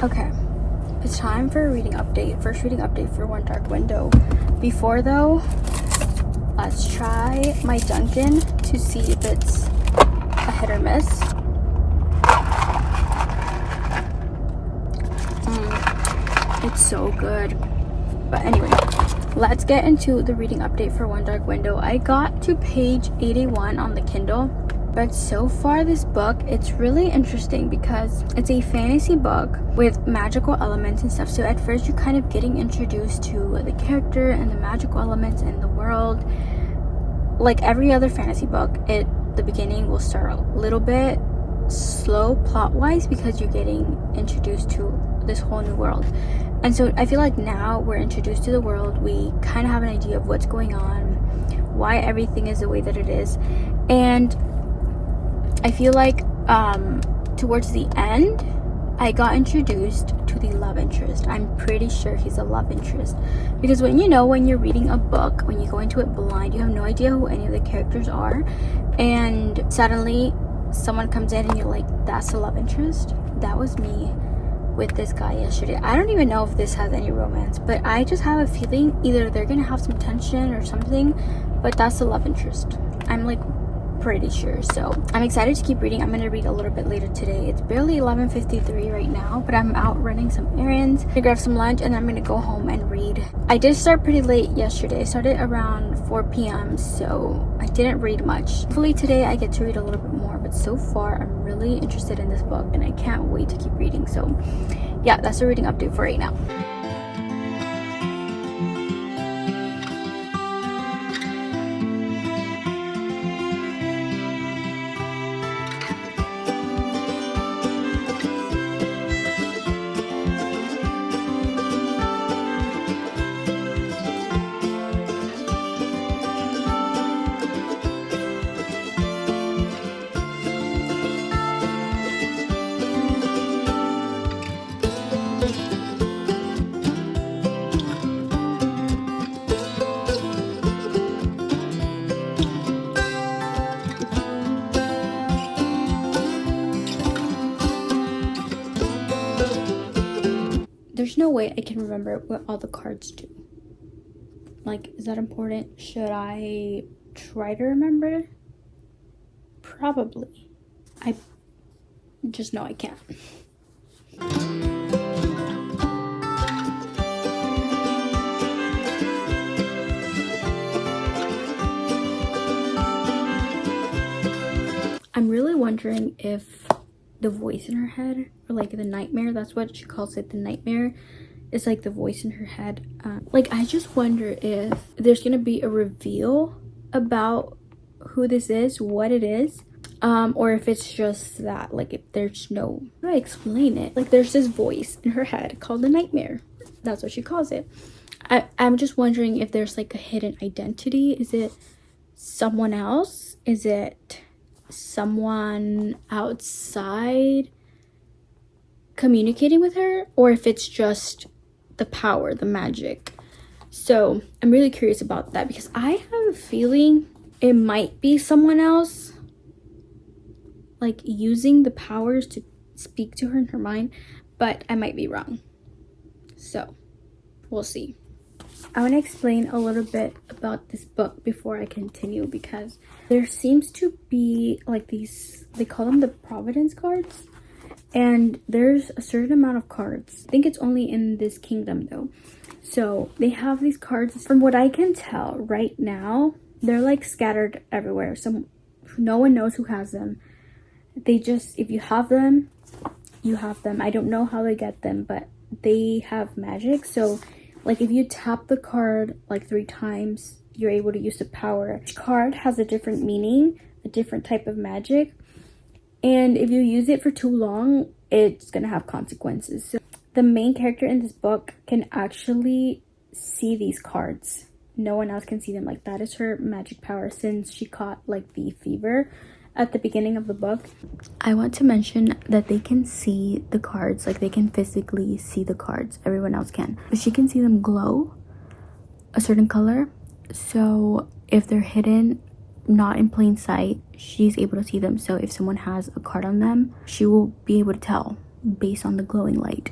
Okay, it's time for a reading update. First reading update for One Dark Window. Before though, let's try my Dunkin' to see if it's a hit or miss. It's so good. But anyway, let's get into the reading update for One Dark Window. I got to page 81 on the Kindle, but so far this book, it's really interesting because it's a fantasy book with magical elements and stuff. So at first you're kind of getting introduced to the character and the magical elements in the world. Like every other fantasy book, the beginning will start a little bit slow plot-wise because you're getting introduced to this whole new world. And so I feel like now we're introduced to the world, we kind of have an idea of what's going on, why everything is the way that it is. And I feel like towards the end, I got introduced to the love interest. I'm pretty sure he's a love interest. Because when you're reading a book, when you go into it blind, you have no idea who any of the characters are. And suddenly someone comes in and you're like, that's a love interest? That was me with this guy yesterday. I don't even know if this has any romance, but I just have a feeling either they're gonna have some tension or something, but that's a love interest. I'm like pretty sure. So I'm excited to keep reading. I'm gonna read a little bit later today. It's barely 11:53 right now, but I'm out running some errands to grab some lunch, and then I'm gonna go home and read. I did start pretty late yesterday. I started around 4 p.m. so I didn't read much. Hopefully today I get to read a little bit more, but so far I'm really interested in this book and I can't wait to keep reading. So yeah, that's the reading update for right now. There's no way I can remember what all the cards do. Like, is that important? Should I try to remember? Probably. I just know I can't. I'm really wondering if the voice in her head, or like the nightmare, that's what she calls it, the nightmare, is like the voice in her head. Like, I just wonder if there's gonna be a reveal about who this is, what it is, or if it's just that, like, if there's no, how do I explain it? Like, there's this voice in her head called the nightmare. That's what she calls it. I'm just wondering if there's like a hidden identity. Is it someone else? Is it someone outside communicating with her, or if it's just the power, the magic. So I'm really curious about that because I have a feeling it might be someone else, like using the powers to speak to her in her mind, but I might be wrong. So we'll see. I want to explain a little bit about this book before I continue, because there seems to be like these, they call them the Providence cards, and there's a certain amount of cards. I think it's only in this kingdom though. So they have these cards. From what I can tell right now, they're like scattered everywhere. So no one knows who has them. They just, if you have them, you have them. I don't know how they get them, but they have magic. So like if you tap the card like 3 times, you're able to use the power. Each card has a different meaning, a different type of magic. And if you use it for too long, it's gonna have consequences. So the main character in this book can actually see these cards. No one else can see them. Like, that is her magic power since she caught like the fever at the beginning of the book. I want to mention that they can see the cards, like they can physically see the cards. Everyone else can, but she can see them glow a certain color. So if they're hidden, not in plain sight, she's able to see them. So if someone has a card on them, she will be able to tell based on the glowing light.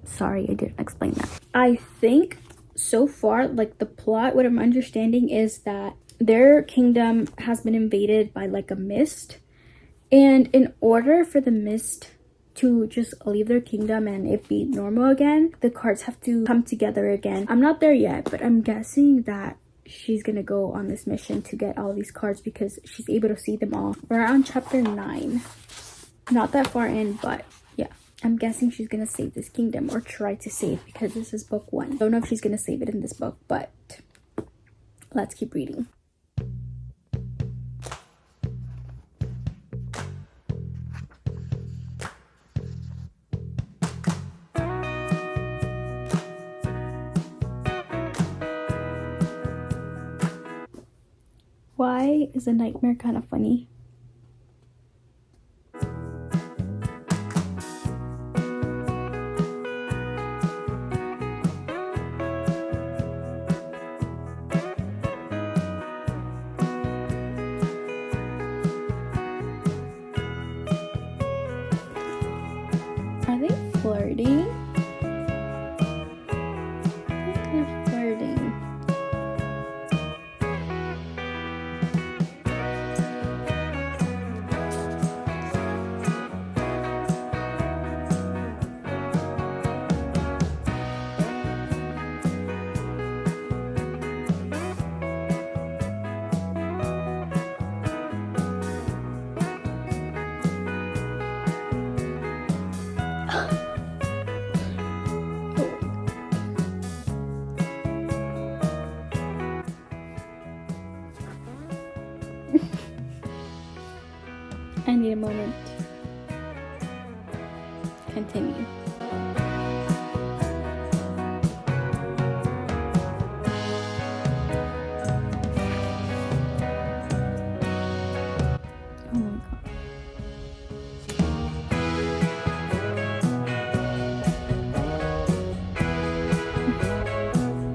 Sorry, I didn't explain that. I think so far, like the plot, what I'm understanding is that their kingdom has been invaded by like a mist. And in order for the mist to just leave their kingdom and it be normal again, the cards have to come together again. I'm not there yet, but I'm guessing that she's gonna go on this mission to get all these cards because she's able to see them all. We're on chapter 9. Not that far in, but yeah. I'm guessing she's gonna save this kingdom, or try to save, because this is book 1. Don't know if she's gonna save it in this book, but let's keep reading. Why is a nightmare kind of funny? Are they flirting? I think they're flirting. I need a moment. Continue. Oh my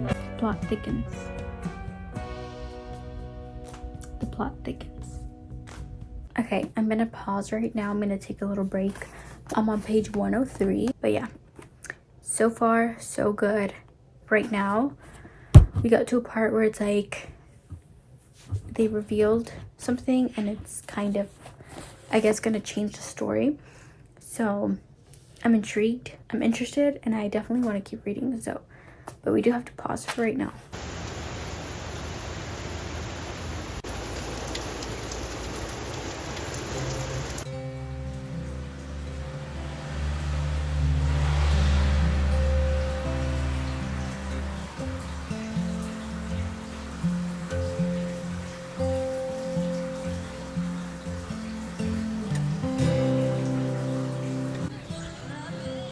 god. Plot thickens. The plot thickens. Okay, I'm gonna pause right now. I'm gonna take a little break. I'm on page 103. But yeah, so far so good. Right now we got to a part where it's like they revealed something and it's kind of, I guess, gonna change the story. So I'm intrigued, I'm interested, and I definitely want to keep reading. So, but we do have to pause for right now.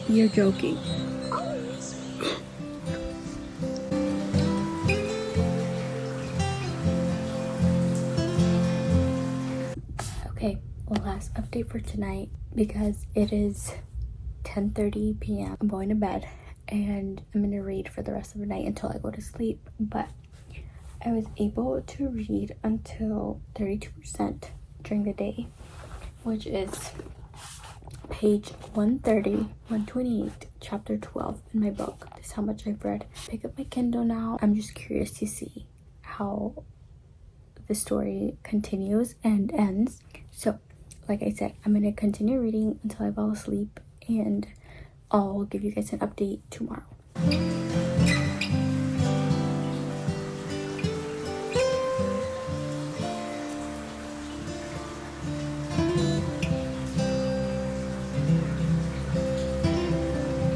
You're joking. Okay, last update for tonight, because it is 10:30 p.m. I'm going to bed and I'm gonna read for the rest of the night until I go to sleep. But I was able to read until 32% during the day, which is page 130, 128, chapter 12 in my book. This is how much I've read. Pick up my Kindle now. I'm just curious to see how the story continues and ends. So, like I said, I'm gonna continue reading until I fall asleep, and I'll give you guys an update tomorrow.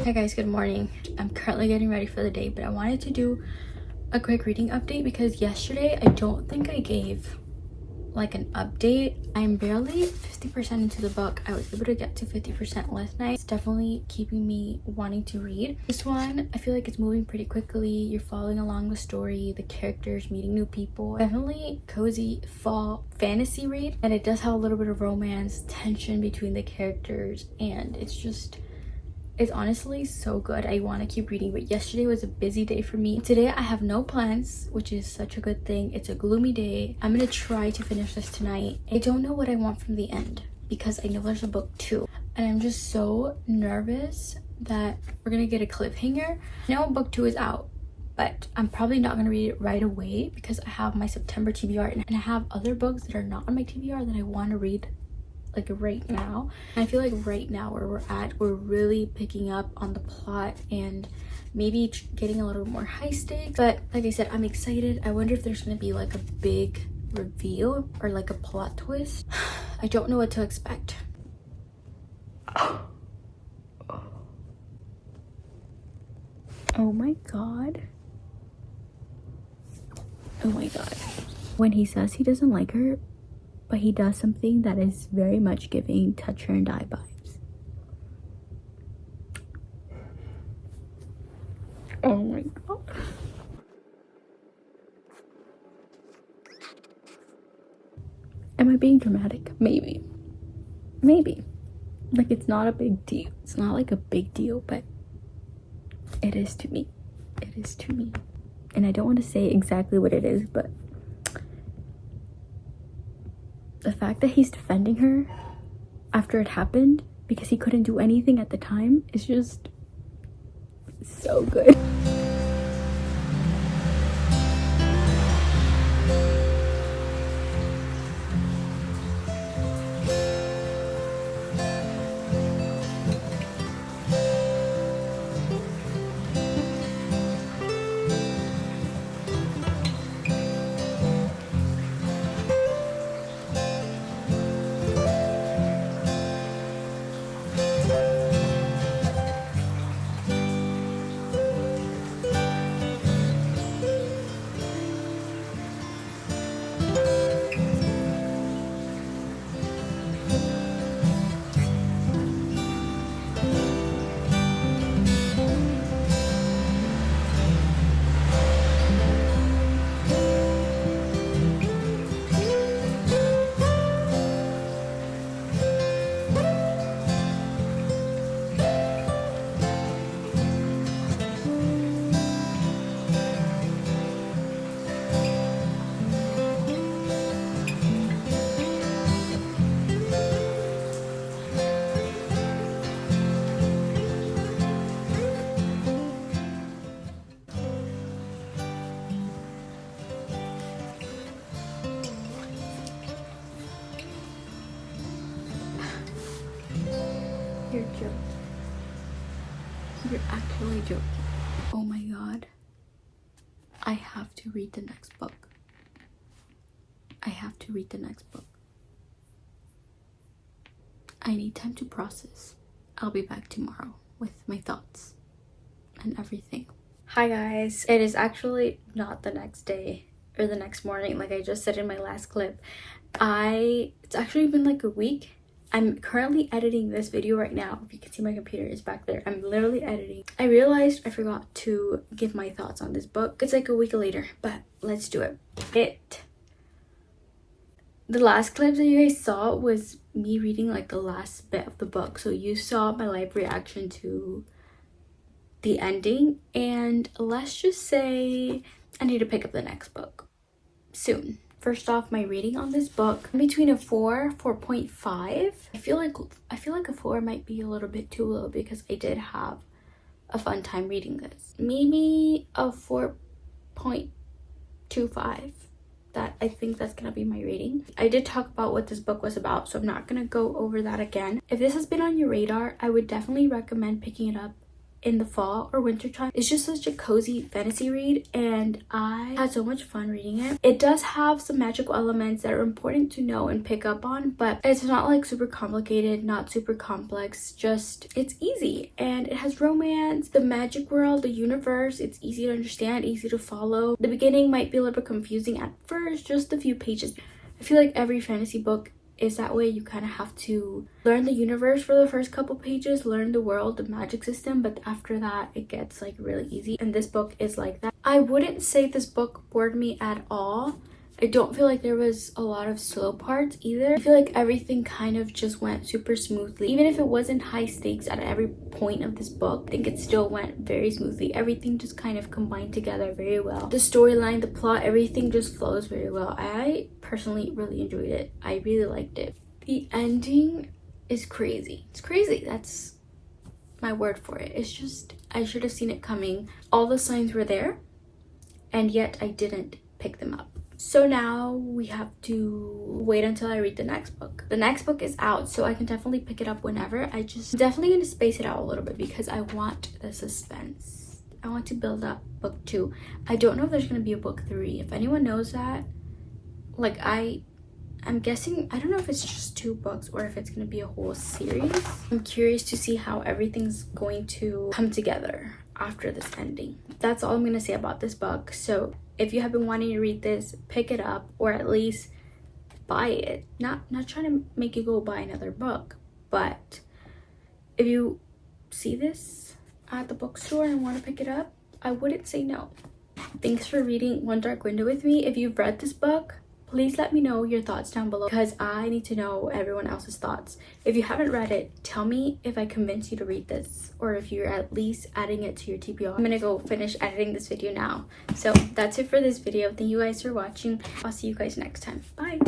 Hey guys, good morning. I'm currently getting ready for the day, but I wanted to do a quick reading update because yesterday I don't think I gave like an update. I'm barely 50% into the book. I was able to get to 50% last night. It's definitely keeping me wanting to read. This one, I feel like it's moving pretty quickly. You're following along the story, the characters, meeting new people. Definitely cozy fall fantasy read, and it does have a little bit of romance, tension between the characters, and it's honestly so good. I want to keep reading, but yesterday was a busy day for me. Today I have no plans, which is such a good thing. It's a gloomy day. I'm gonna try to finish this tonight. I don't know what I want from the end because I know there's a book 2, and I'm just so nervous that we're gonna get a cliffhanger. I know book 2 is out, but I'm probably not gonna read it right away because I have my September TBR and I have other books that are not on my TBR that I want to read like right now. And I feel like right now where we're at, we're really picking up on the plot and maybe getting a little more high stakes. But like I said, I'm excited. I wonder if there's gonna be like a big reveal or like a plot twist. I don't know what to expect. Oh my god. Oh my god. When he says he doesn't like her, but he does something that is very much giving touch her and die vibes. Oh my god. Am I being dramatic? Maybe. Maybe. Like, it's not a big deal. It's not like a big deal, but it is to me. It is to me. And I don't want to say exactly what it is, but the fact that he's defending her after it happened because he couldn't do anything at the time is just so good. You're joking. You're actually joking. Oh my god. I have to read the next book. I have to read the next book. I need time to process. I'll be back tomorrow with my thoughts and everything. Hi guys. It is actually not the next day or the next morning like I just said in my last clip. It's actually been like a week. I'm currently editing this video right now. If you can see, my computer is back there. I'm literally editing. I realized I forgot to give my thoughts on this book. It's like a week later, but let's do it. The last clip that you guys saw was me reading like the last bit of the book. So you saw my live reaction to the ending. And let's just say I need to pick up the next book soon. First off, my rating on this book, I'm between a 4.5. I feel like a 4 might be a little bit too low because I did have a fun time reading this. Maybe a 4.25. That I think that's gonna be my rating. I did talk about what this book was about, so I'm not gonna go over that again. If this has been on your radar, I would definitely recommend picking it up in the fall or winter time. It's just such a cozy fantasy read and I had so much fun reading it. It does have some magical elements that are important to know and pick up on, but it's not like super complicated, not super complex, just it's easy and it has romance, the magic world, the universe. It's easy to understand, easy to follow. The beginning might be a little bit confusing at first, just a few pages. I feel like every fantasy book is that way. You kind of have to learn the universe for the first couple pages, learn the world, the magic system, but after that it gets like really easy, and this book is like that. I wouldn't say this book bored me at all. I don't feel like there was a lot of slow parts either. I feel like everything kind of just went super smoothly. Even if it wasn't high stakes at every point of this book, I think it still went very smoothly. Everything just kind of combined together very well. The storyline, the plot, everything just flows very well. I personally really enjoyed it. I really liked it. The ending is crazy. It's crazy. That's my word for it. It's just, I should have seen it coming. All the signs were there, and yet I didn't pick them up. So now we have to wait until I read the next book. The next book is out, so I can definitely pick it up whenever. I just definitely going to space it out a little bit because I want the suspense. I want to build up book 2. I don't know if there's going to be a book 3. If anyone knows that, like, I'm guessing, I don't know if it's just 2 books or if it's going to be a whole series. I'm curious to see how everything's going to come together after this ending. That's all I'm going to say about this book. So if you have been wanting to read this, pick it up or at least buy it. Not trying to make you go buy another book, but if you see this at the bookstore and want to pick it up, I wouldn't say no. Thanks for reading One Dark Window with me. If you've read this book, please let me know your thoughts down below because I need to know everyone else's thoughts. If you haven't read it, tell me if I convinced you to read this or if you're at least adding it to your TBR. I'm gonna go finish editing this video now. So that's it for this video. Thank you guys for watching. I'll see you guys next time. Bye.